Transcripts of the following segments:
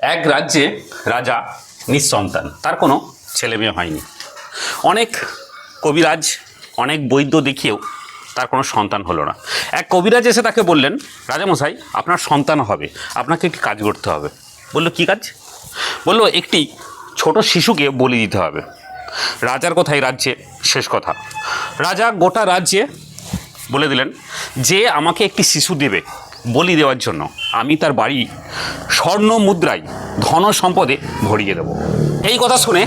এক রাজ্যে রাজা নিঃসন্তান, তার কোনো ছেলে মেয়ে হয়নি। অনেক কবিরাজ, অনেক বৈদ্য দেখিয়েও তার কোনো সন্তান হলো না। এক কবিরাজ এসে তাকে বললেন, রাজামশাই আপনার সন্তান হবে, আপনাকে একটি কাজ করতে হবে। বলল, কী কাজ? বলল, একটি ছোট শিশুকে বলি দিতে হবে। রাজার কথাই রাজ্যে শেষ কথা। রাজা গোটা রাজ্যে বলে দিলেন, যে আমাকে একটি শিশু দেবে বলি দেওয়ার জন্য, আমি তার বাড়ি স্বর্ণ মুদ্রায় ধন সম্পদে ভরিয়ে দেব। এই কথা শুনে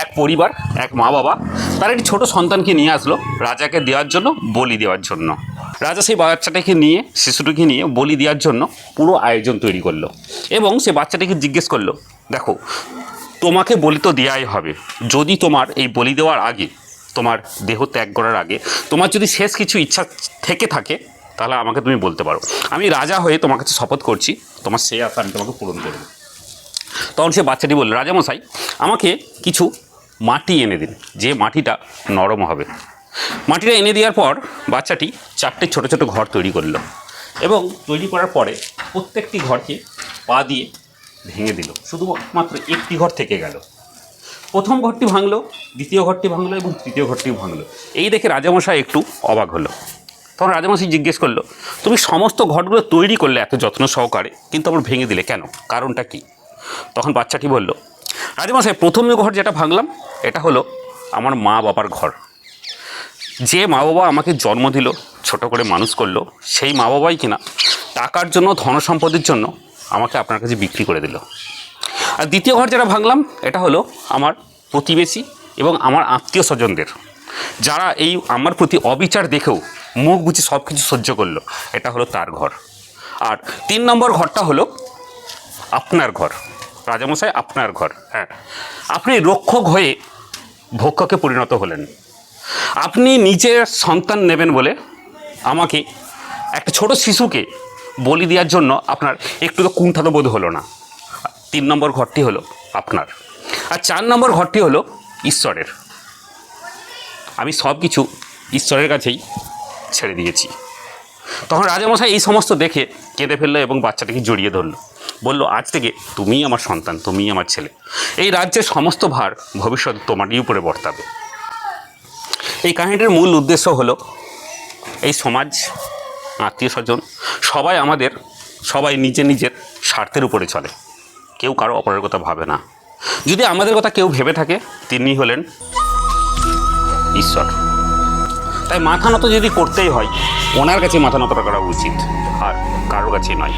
এক পরিবার, এক মা বাবা তার একটি ছোট সন্তানকে নিয়ে আসলো রাজাকে দেওয়ার জন্য, বলি দেওয়ার জন্য। রাজা সেই বাচ্চাটাকে নিয়ে, শিশুটিকে নিয়ে বলি দেওয়ার জন্য পুরো আয়োজন তৈরি করলো এবং সে বাচ্চাটিকে জিজ্ঞেস করলো, দেখো তোমাকে বলি তো দেওয়াই হবে, যদি তোমার এই বলি দেওয়ার আগে, তোমার দেহ ত্যাগ করার আগে তোমার যদি শেষ কিছু ইচ্ছা থেকে থাকে তাহলে আমাকে তুমি বলতে পারো। আমি রাজা হয়ে তোমার কাছে শপথ করছি, তোমার সেই আশা আমি তোমাকে পূরণ করব। তখন সে বাচ্চাটি বলল, রাজামশাই আমাকে কিছু মাটি এনে দিন, যে মাটিটা নরম হবে। মাটিটা এনে দেওয়ার পর বাচ্চাটি 4টে ছোটো ছোটো ঘর তৈরি করলো এবং তৈরি করার পরে প্রত্যেকটি ঘরকে পা দিয়ে ভেঙে দিল। শুধুমাত্র একটি ঘর থেকে গেল। প্রথম ঘরটি ভাঙলো, দ্বিতীয় ঘরটি ভাঙলো এবং তৃতীয় ঘরটিও ভাঙলো। এই দেখে রাজামশাই একটু অবাক হলো। তখন রাজামশাই জিজ্ঞেস করলো, তুমি সমস্ত ঘরগুলো তৈরি করলে এত যত্ন সহকারে, কিন্তু আবার ভেঙে দিলে কেন? কারণটা কি? তখন বাচ্চাটি বলল, রাজামশাই প্রথম ঘর যেটা ভাঙলাম এটা হলো আমার মা বাবার ঘর। যে মা বাবা আমাকে জন্ম দিল, ছোট করে মানুষ করলো, সেই মা বাবাই কিনা টাকার জন্য, ধন সম্পদের জন্য আমাকে আপনার কাছে বিক্রি করে দিল। আর দ্বিতীয় ঘর যেটা ভাঙলাম এটা হলো আমার প্রতিবেশী এবং আমার আত্মীয় স্বজনদের, যারা এই আমার প্রতি অবিচার দেখেও মুখ বুঝে সব কিছু সহ্য করলো, এটা হলো তার ঘর। আর 3 নম্বর ঘরটা হলো আপনার ঘর। রাজামশাই আপনার ঘর, হ্যাঁ, আপনি রক্ষক হয়ে ভক্ষকে পরিণত হলেন। আপনি নিজের সন্তান নেবেন বলে আমাকে, একটা ছোট শিশুকে বলি দেওয়ার জন্য আপনার একটু তো কুণ্ঠাতো বোধ হলো না। 3 নম্বর ঘরটি হলো আপনার। আর 4 নম্বর ঘরটি হলো ঈশ্বরের। আমি সব কিছু ঈশ্বরের কাছেই ছেড়ে দিয়েছি। তখন রাজামশাই এই সমস্ত দেখে কেঁদে ফেললো এবং বাচ্চাটিকে জড়িয়ে ধরলো। বলল, আজ থেকে তুমিই আমার সন্তান, তুমিই আমার ছেলে। এই রাজ্যের সমস্ত ভার ভবিষ্যৎ তোমারই উপরে বর্তাবে। এই কাহিনীটির মূল উদ্দেশ্য হলো, এই সমাজ, আত্মীয় স্বজন সবাই নিজের নিজের স্বার্থের উপরে চলে, কেউ কারো অপরের কথা ভাবে না। যদি আমাদের কথা কেউ ভেবে থাকে, তিনি হলেন ঈশ্বর। তাই মাথা নত যদি করতেই হয়, ওনার কাছে মাথা নত করা উচিত, আর কারোর কাছে নয়।